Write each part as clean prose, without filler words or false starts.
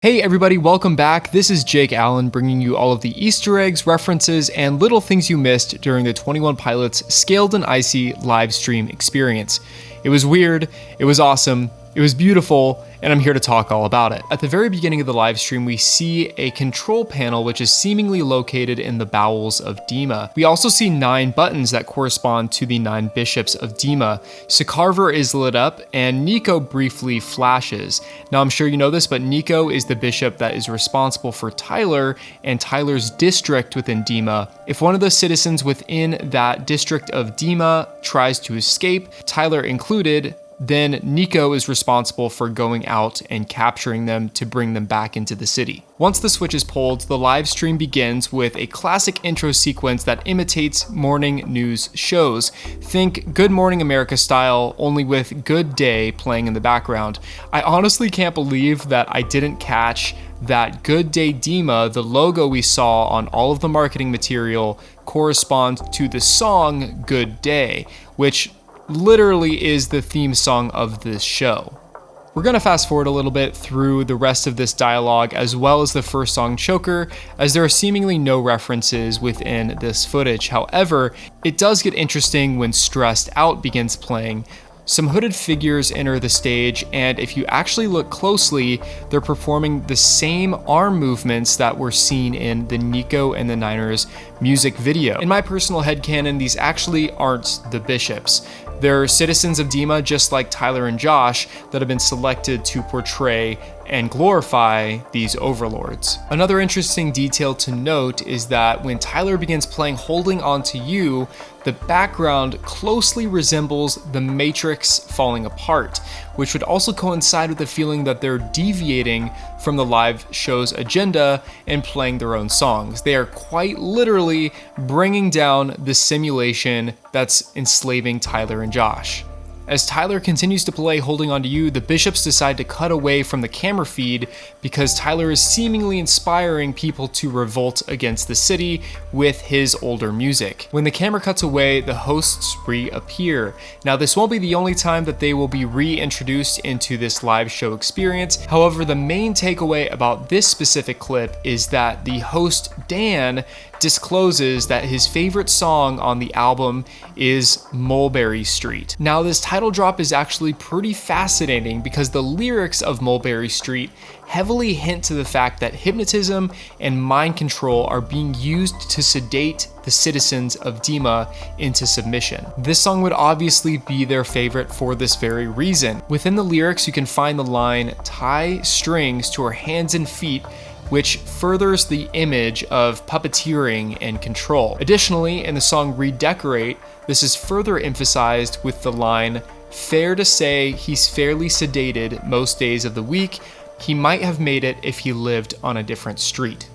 Hey everybody, welcome back. This is Jake Allen bringing you all of the Easter eggs, references, and little things you missed during the 21 Pilots Scaled and Icy Livestream experience. It was weird, it was awesome, it was beautiful, and I'm here to talk all about it. At the very beginning of the live stream, we see a control panel which is seemingly located in the bowels of Dema. We also see 9 buttons that correspond to the 9 bishops of Dema. Sakarver is lit up, and Nico briefly flashes. Now I'm sure you know this, but Nico is the bishop that is responsible for Tyler and Tyler's district within Dema. If one of the citizens within that district of Dema tries to escape, Tyler included, then Nico is responsible for going out and capturing them to bring them back into the city. Once the switch is pulled, the live stream begins with a classic intro sequence that imitates morning news shows. Think Good Morning America style, only with Good Day playing in the background. I honestly can't believe that I didn't catch that Good Day Dema, the logo we saw on all of the marketing material, corresponds to the song Good Day, which literally is the theme song of this show. We're gonna fast forward a little bit through the rest of this dialogue as well as the first song Choker, as there are seemingly no references within this footage. However, it does get interesting when Stressed Out begins playing. Some hooded figures enter the stage, and if you actually look closely, they're performing the same arm movements that were seen in the Nico and the Niners music video. In my personal headcanon, these actually aren't the bishops. They're citizens of Dema, just like Tyler and Josh, that have been selected to portray and glorify these overlords. Another interesting detail to note is that when Tyler begins playing Holding On To You, the background closely resembles the Matrix falling apart, which would also coincide with the feeling that they're deviating from the live show's agenda and playing their own songs. They are quite literally bringing down the simulation that's enslaving Tyler and Josh. As Tyler continues to play Holding On To You, the bishops decide to cut away from the camera feed because Tyler is seemingly inspiring people to revolt against the city with his older music. When the camera cuts away, the hosts reappear. Now, this won't be the only time that they will be reintroduced into this live show experience. However, the main takeaway about this specific clip is that the host, Dan, discloses that his favorite song on the album is Mulberry Street. Now, this title drop is actually pretty fascinating because the lyrics of Mulberry Street heavily hint to the fact that hypnotism and mind control are being used to sedate the citizens of Dema into submission. This song would obviously be their favorite for this very reason. Within the lyrics, you can find the line, "Tie strings to her hands and feet," which furthers the image of puppeteering and control. Additionally, in the song Redecorate, this is further emphasized with the line, "Fair to say he's fairly sedated most days of the week. He might have made it if he lived on a different street."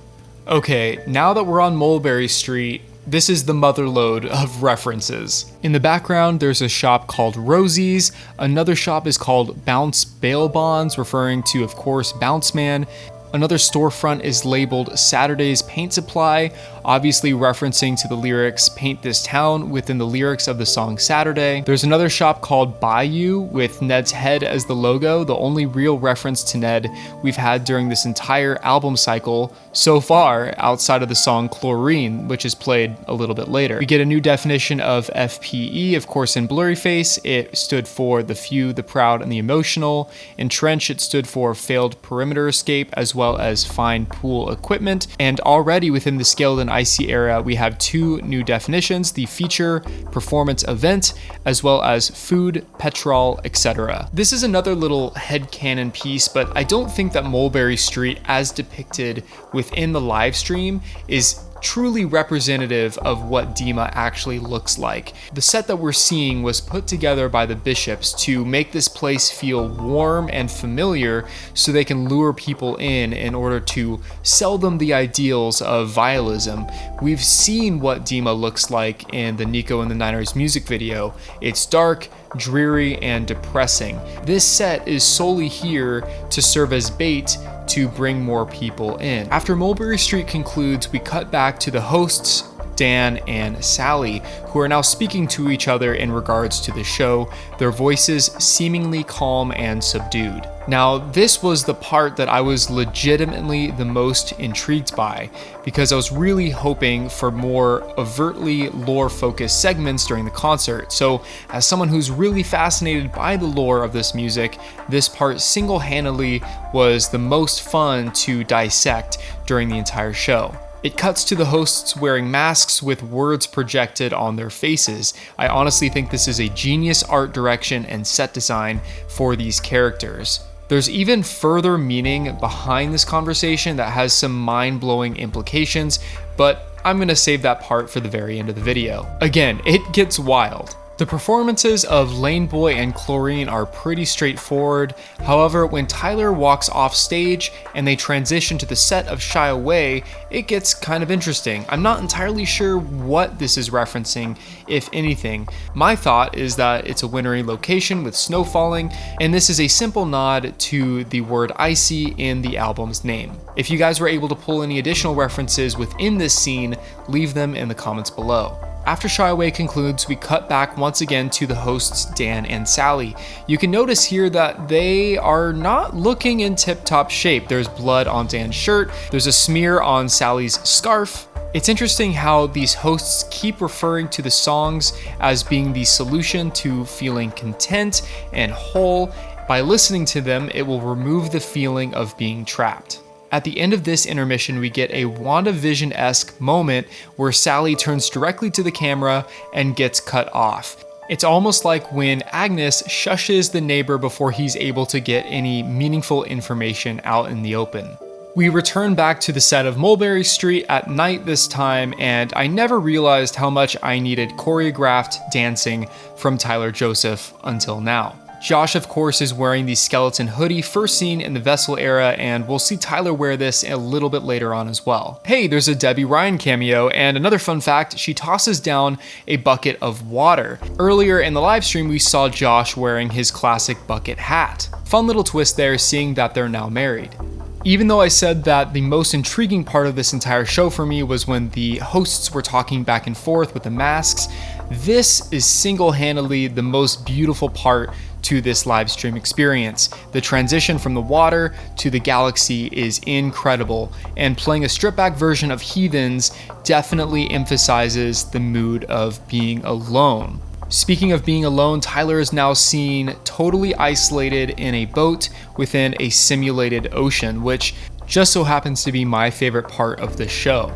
Okay, now that we're on Mulberry Street, this is the motherlode of references. In the background, there's a shop called Rosie's. Another shop is called Bounce Bail Bonds, referring to, of course, Bounce Man. Another storefront is labeled Saturday's Paint Supply, obviously referencing to the lyrics Paint This Town within the lyrics of the song Saturday. There's another shop called Bayou with Ned's head as the logo, the only real reference to Ned we've had during this entire album cycle so far, outside of the song Chlorine, which is played a little bit later. We get a new definition of FPE, of course in Blurryface, it stood for the few, the proud, and the emotional. In Trench, it stood for Failed Perimeter Escape, as well as Fine Pool Equipment. And already within the Scaled and Icy era, we have 2 new definitions, the feature, performance event, as well as food, petrol, etc. This is another little headcanon piece, but I don't think that Mulberry Street, as depicted within the live stream, is truly representative of what Dema actually looks like. The set that we're seeing was put together by the bishops to make this place feel warm and familiar so they can lure people in order to sell them the ideals of vialism. We've seen what Dema looks like in the Nico and the Niners music video. It's dark, dreary, and depressing. This set is solely here to serve as bait to bring more people in. After Mulberry Street concludes, we cut back to the hosts Dan, and Sally, who are now speaking to each other in regards to the show, their voices seemingly calm and subdued. Now, this was the part that I was legitimately the most intrigued by, because I was really hoping for more overtly lore-focused segments during the concert. So, as someone who's really fascinated by the lore of this music, this part single-handedly was the most fun to dissect during the entire show. It cuts to the hosts wearing masks with words projected on their faces. I honestly think this is a genius art direction and set design for these characters. There's even further meaning behind this conversation that has some mind-blowing implications, but I'm gonna save that part for the very end of the video. Again, it gets wild. The performances of Lane Boy and Chlorine are pretty straightforward. However, when Tyler walks off stage and they transition to the set of Shy Away, it gets kind of interesting. I'm not entirely sure what this is referencing, if anything. My thought is that it's a wintry location with snow falling, and this is a simple nod to the word icy in the album's name. If you guys were able to pull any additional references within this scene, leave them in the comments below. After Shy Away concludes, we cut back once again to the hosts Dan and Sally. You can notice here that they are not looking in tip-top shape. There's blood on Dan's shirt, there's a smear on Sally's scarf. It's interesting how these hosts keep referring to the songs as being the solution to feeling content and whole. By listening to them, it will remove the feeling of being trapped. At the end of this intermission, we get a WandaVision-esque moment where Sally turns directly to the camera and gets cut off. It's almost like when Agnes shushes the neighbor before he's able to get any meaningful information out in the open. We return back to the set of Mulberry Street at night this time, and I never realized how much I needed choreographed dancing from Tyler Joseph until now. Josh, of course, is wearing the skeleton hoodie first seen in the Vessel era, and we'll see Tyler wear this a little bit later on as well. Hey, there's a Debbie Ryan cameo, and another fun fact, she tosses down a bucket of water. Earlier in the live stream, we saw Josh wearing his classic bucket hat. Fun little twist there, seeing that they're now married. Even though I said that the most intriguing part of this entire show for me was when the hosts were talking back and forth with the masks, this is single-handedly the most beautiful part to this live stream experience. The transition from the water to the galaxy is incredible, and playing a stripped back version of Heathens definitely emphasizes the mood of being alone. Speaking of being alone, Tyler is now seen totally isolated in a boat within a simulated ocean, which just so happens to be my favorite part of the show.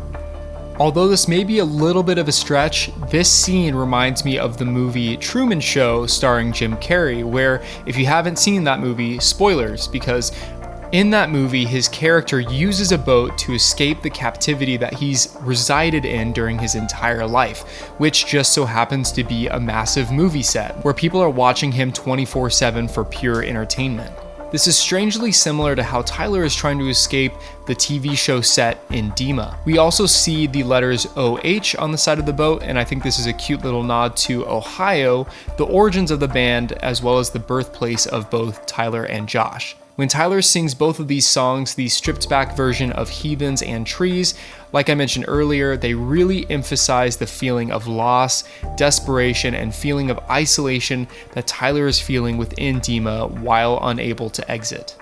Although this may be a little bit of a stretch, this scene reminds me of the movie Truman Show starring Jim Carrey, where if you haven't seen that movie, spoilers, because in that movie, his character uses a boat to escape the captivity that he's resided in during his entire life, which just so happens to be a massive movie set, where people are watching him 24/7 for pure entertainment. This is strangely similar to how Tyler is trying to escape the TV show set in Dema. We also see the letters OH on the side of the boat, and I think this is a cute little nod to Ohio, the origins of the band, as well as the birthplace of both Tyler and Josh. When Tyler sings both of these songs, the stripped back version of Heathens and Trees, like I mentioned earlier, they really emphasize the feeling of loss, desperation, and feeling of isolation that Tyler is feeling within Dema while unable to exit.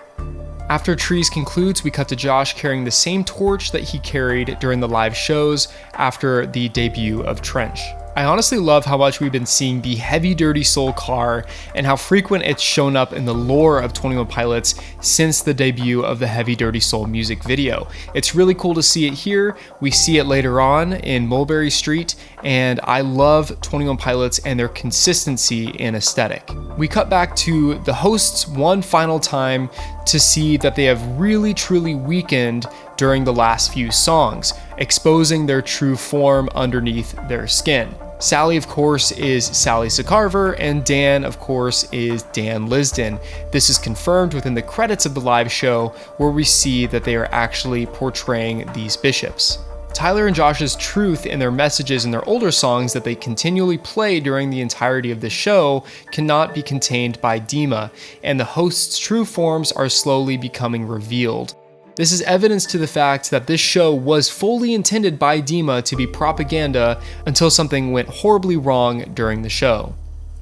After Trees concludes, we cut to Josh carrying the same torch that he carried during the live shows after the debut of Trench. I honestly love how much we've been seeing the Heavy Dirty Soul car and how frequent it's shown up in the lore of 21 Pilots since the debut of the Heavy Dirty Soul music video. It's really cool to see it here. We see it later on in Mulberry Street, and I love 21 Pilots and their consistency in aesthetic. We cut back to the hosts one final time to see that they have really truly weakened during the last few songs, exposing their true form underneath their skin. Sally, of course, is Sally Secarver, and Dan, of course, is Dan Lisden. This is confirmed within the credits of the live show, where we see that they are actually portraying these bishops. Tyler and Josh's truth in their messages in their older songs that they continually play during the entirety of the show cannot be contained by Dema, and the hosts' true forms are slowly becoming revealed. This is evidence to the fact that this show was fully intended by Dema to be propaganda until something went horribly wrong during the show.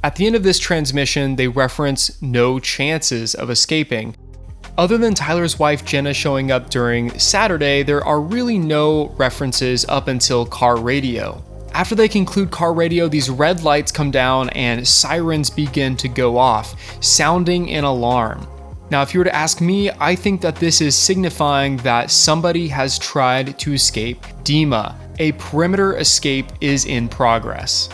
At the end of this transmission, they reference no chances of escaping. Other than Tyler's wife Jenna showing up during Saturday, there are really no references up until car radio. After they conclude car radio, these red lights come down and sirens begin to go off, sounding an alarm. Now, if you were to ask me, I think that this is signifying that somebody has tried to escape Dema. A perimeter escape is in progress.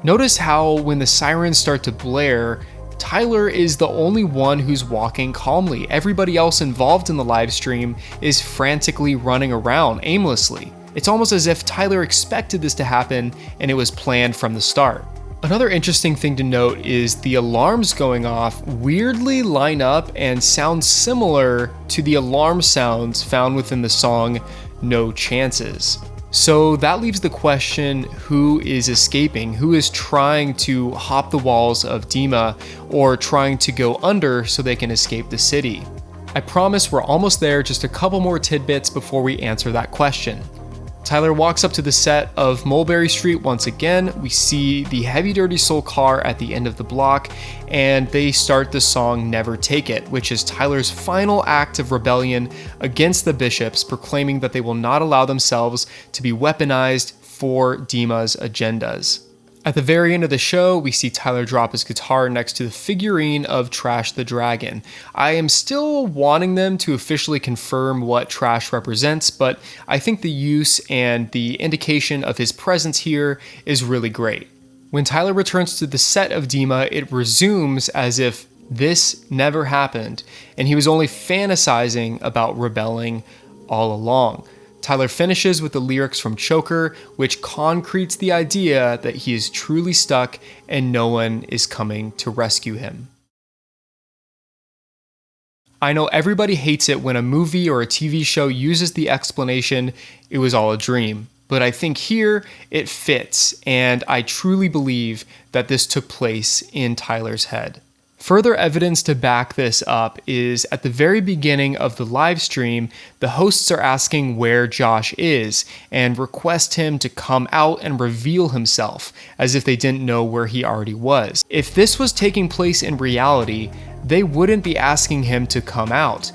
Notice how when the sirens start to blare, Tyler is the only one who's walking calmly. Everybody else involved in the live stream is frantically running around aimlessly. It's almost as if Tyler expected this to happen and it was planned from the start. Another interesting thing to note is the alarms going off weirdly line up and sound similar to the alarm sounds found within the song No Chances. So that leaves the question, who is escaping? Who is trying to hop the walls of Dema or trying to go under so they can escape the city? I promise we're almost there, just a couple more tidbits before we answer that question. Tyler walks up to the set of Mulberry Street once again. We see the Heavy Dirty Soul car at the end of the block, and they start the song Never Take It, which is Tyler's final act of rebellion against the bishops, proclaiming that they will not allow themselves to be weaponized for Dema's agendas. At the very end of the show, we see Tyler drop his guitar next to the figurine of Trash the Dragon. I am still wanting them to officially confirm what Trash represents, but I think the use and the indication of his presence here is really great. When Tyler returns to the set of Dema, it resumes as if this never happened, and he was only fantasizing about rebelling all along. Tyler finishes with the lyrics from Choker, which concretes the idea that he is truly stuck and no one is coming to rescue him. I know everybody hates it when a movie or a TV show uses the explanation, "it was all a dream," but I think here it fits, and I truly believe that this took place in Tyler's head. Further evidence to back this up is at the very beginning of the live stream, the hosts are asking where Josh is and request him to come out and reveal himself, as if they didn't know where he already was. If this was taking place in reality, they wouldn't be asking him to come out.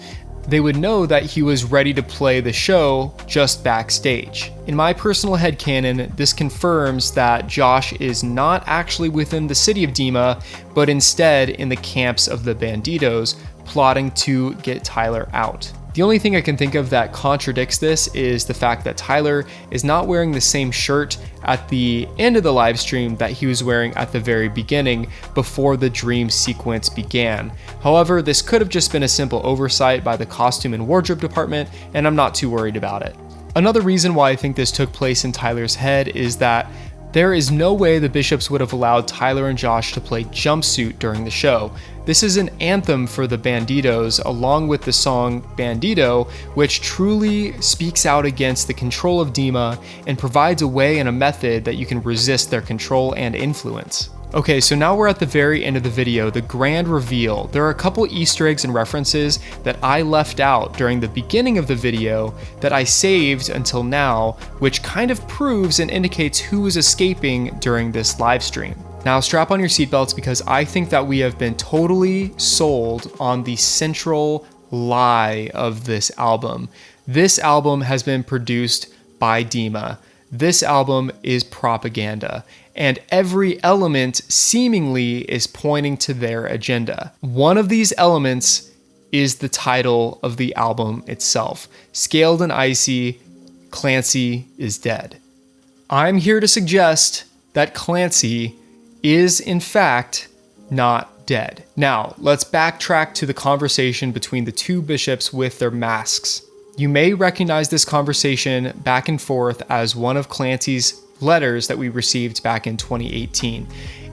They would know that he was ready to play the show just backstage. In my personal headcanon, this confirms that Josh is not actually within the city of Dema, but instead in the camps of the Banditos, plotting to get Tyler out. The only thing I can think of that contradicts this is the fact that Tyler is not wearing the same shirt at the end of the live stream that he was wearing at the very beginning before the dream sequence began. However, this could have just been a simple oversight by the costume and wardrobe department, and I'm not too worried about it. Another reason why I think this took place in Tyler's head is that there is no way the bishops would have allowed Tyler and Josh to play Jumpsuit during the show. This is an anthem for the Banditos, along with the song Bandito, which truly speaks out against the control of Dema and provides a way and a method that you can resist their control and influence. Okay, so now we're at the very end of the video, the grand reveal. There are a couple Easter eggs and references that I left out during the beginning of the video that I saved until now, which kind of proves and indicates who is escaping during this live stream. Now strap on your seatbelts because I think that we have been totally sold on the central lie of this album. This album has been produced by Dema. This album is propaganda, and every element seemingly is pointing to their agenda. One of these elements is the title of the album itself, Scaled and Icy, Clancy is Dead. I'm here to suggest that Clancy is in fact not dead. Now, let's backtrack to the conversation between the two bishops with their masks. You may recognize this conversation back and forth as one of Clancy's letters that we received back in 2018.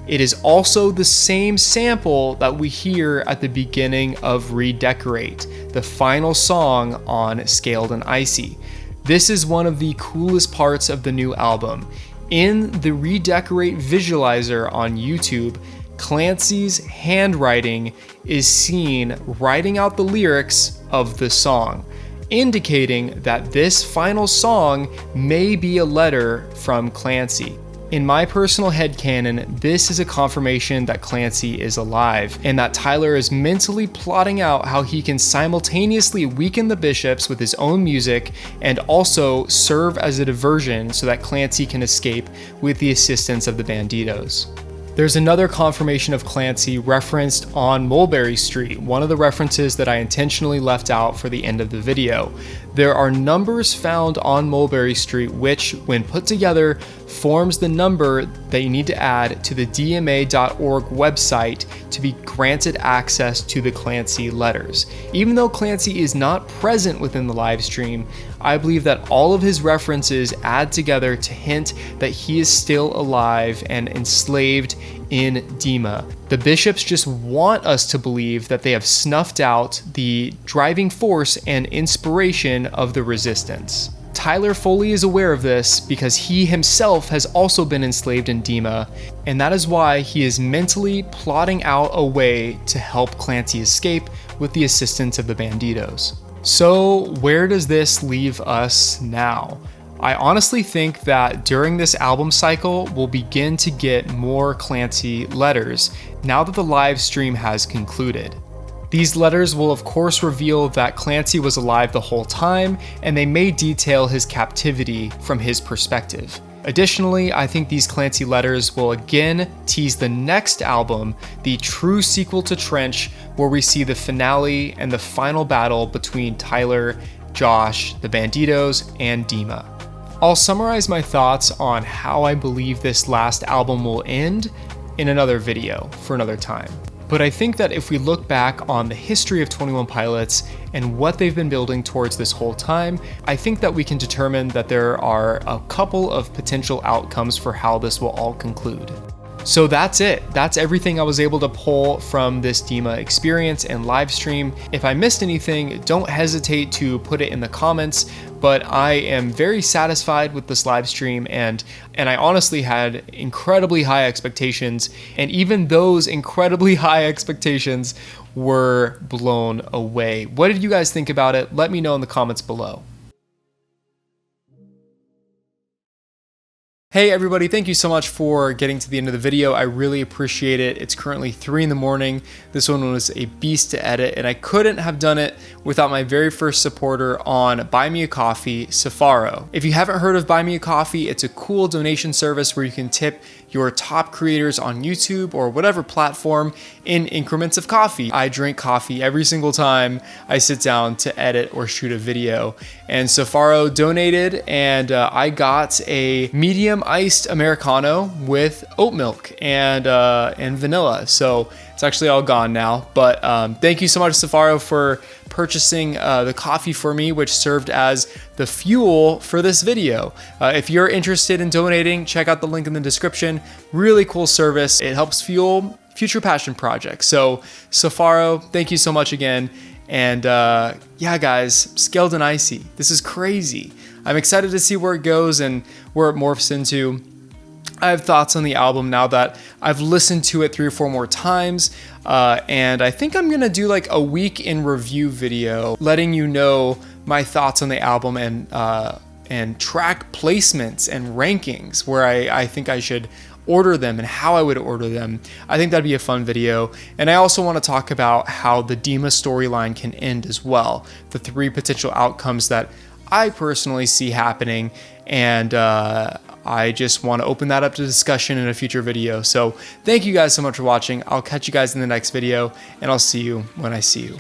It is also the same sample that we hear at the beginning of Redecorate, the final song on Scaled and Icy. This is one of the coolest parts of the new album. In the Redecorate visualizer on YouTube, Clancy's handwriting is seen writing out the lyrics of the song. indicating that this final song may be a letter from Clancy. In my personal headcanon, this is a confirmation that Clancy is alive, and that Tyler is mentally plotting out how he can simultaneously weaken the bishops with his own music and also serve as a diversion so that Clancy can escape with the assistance of the Banditos. There's another confirmation of Clancy referenced on Mulberry Street, one of the references that I intentionally left out for the end of the video. There are numbers found on Mulberry Street which, when put together, forms the number that you need to add to the dma.org website to be granted access to the Clancy letters. Even though Clancy is not present within the live stream, I believe that all of his references add together to hint that he is still alive and enslaved in Dema. The bishops just want us to believe that they have snuffed out the driving force and inspiration of the resistance. Tyler fully is aware of this because he himself has also been enslaved in Dema, and that is why he is mentally plotting out a way to help Clancy escape with the assistance of the Banditos. So where does this leave us now? I honestly think that during this album cycle, we'll begin to get more Clancy letters now that the live stream has concluded. These letters will of course reveal that Clancy was alive the whole time, and they may detail his captivity from his perspective. Additionally, I think these Clancy letters will again tease the next album, the true sequel to Trench, where we see the finale and the final battle between Tyler, Josh, the Banditos, and Dema. I'll summarize my thoughts on how I believe this last album will end in another video for another time. But I think that if we look back on the history of 21 Pilots and what they've been building towards this whole time, I think that we can determine that there are a couple of potential outcomes for how this will all conclude. So that's it. That's everything I was able to pull from this Dema experience and live stream. If I missed anything, don't hesitate to put it in the comments, but I am very satisfied with this live stream, and I honestly had incredibly high expectations, and even those incredibly high expectations were blown away. What did you guys think about it? Let me know in the comments below. Hey everybody, thank you so much for getting to the end of the video. I really appreciate it. It's currently 3 in the morning. This one was a beast to edit, and I couldn't have done it without my very first supporter on Buy Me a Coffee, Safaro. If you haven't heard of Buy Me a Coffee, it's a cool donation service where you can tip your top creators on YouTube or whatever platform in increments of coffee. I drink coffee every single time I sit down to edit or shoot a video, and Safaro donated, and I got a medium iced Americano with oat milk and vanilla. So it's actually all gone now, but thank you so much, Safaro, for purchasing the coffee for me, which served as the fuel for this video. If you're interested in donating, check out the link in the description. Really cool service. It helps fuel future passion projects. So Safaro, thank you so much again. And yeah, guys, Scaled and Icy. This is crazy. I'm excited to see where it goes and where it morphs into. I have thoughts on the album now that I've listened to it 3 or 4 more times, and I think I'm gonna do like a week in review video, letting you know my thoughts on the album and track placements and rankings where I think I should order them and how I would order them. I think that'd be a fun video. And I also want to talk about how the Dema storyline can end as well. The 3 potential outcomes that I personally see happening, and I just want to open that up to discussion in a future video. So thank you guys so much for watching. I'll catch you guys in the next video, and I'll see you when I see you.